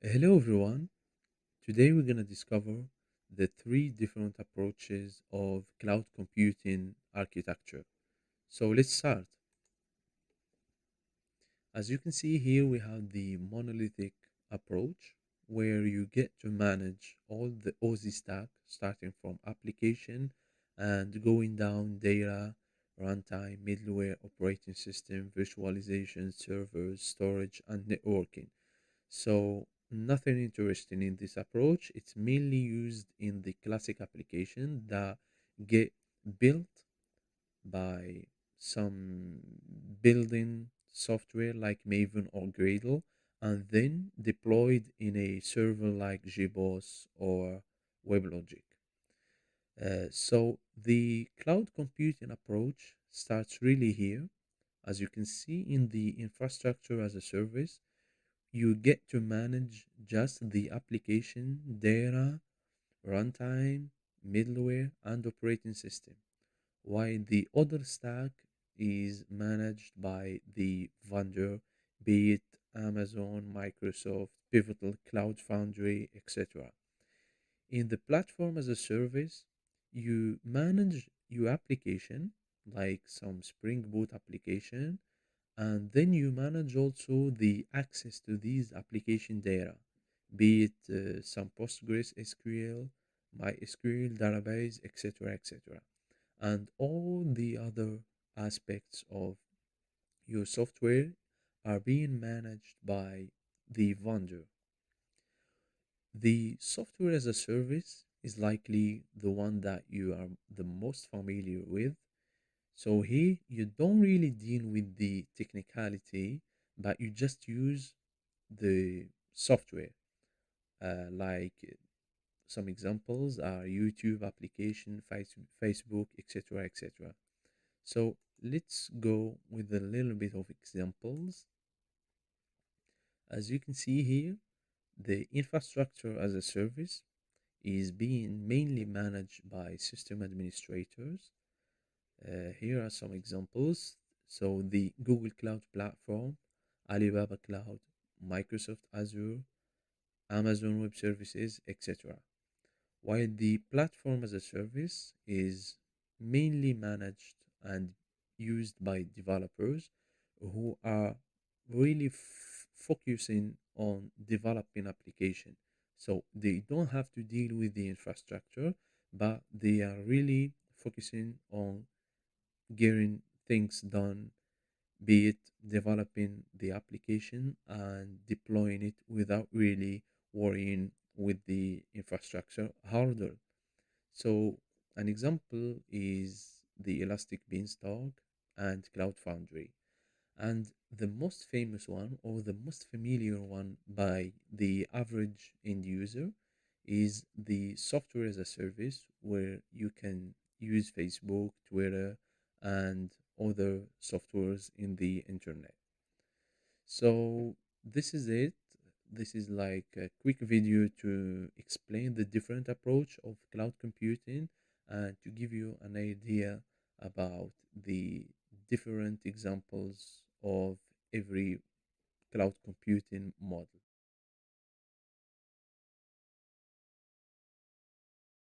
Hello everyone. Today we're going to discover the three different approaches of cloud computing architecture. So let's start. As you can see here, we have the monolithic approach where you get to manage all the OZ stack starting from application and going down data, runtime, middleware, operating system, virtualization, servers, storage, and networking. So nothing interesting in this approach. It's mainly used in the classic application that get built by some building software like Maven or Gradle and then deployed in a server like JBoss or WebLogic. So the cloud computing approach starts really here. As you can see in the infrastructure as a service, you get to manage just the application, data, runtime, middleware, and operating system, while the other stack is managed by the vendor, be it Amazon, Microsoft, Pivotal, Cloud Foundry, etc. In the platform as a service, you manage your application like some Spring Boot application, and then you manage also the access to these application data, be it some Postgres SQL, MySQL database, etc., etc., and all the other aspects of your software are being managed by the vendor. The software as a service is likely the one that you are the most familiar with. So here you don't really deal with the technicality, but you just use the software. Like some examples are YouTube application, Facebook, etc., etc. So let's go with a little bit of examples. As you can see here, the infrastructure as a service is being mainly managed by system administrators. Here are some examples. So the Google Cloud Platform, Alibaba Cloud, Microsoft Azure, Amazon Web Services, etc. While the platform as a service is mainly managed and used by developers who are really focusing on developing application. So they don't have to deal with the infrastructure, but they are really focusing on getting things done, be it developing the application and deploying it without really worrying with the infrastructure hurdle. So an example is the Elastic Beanstalk and Cloud Foundry. And the most famous one or the most familiar one by the average end user is the software as a service where you can use Facebook, Twitter, and other softwares in the internet. So this is it. This is like a quick video to explain the different approach of cloud computing and to give you an idea about the different examples of every cloud computing model.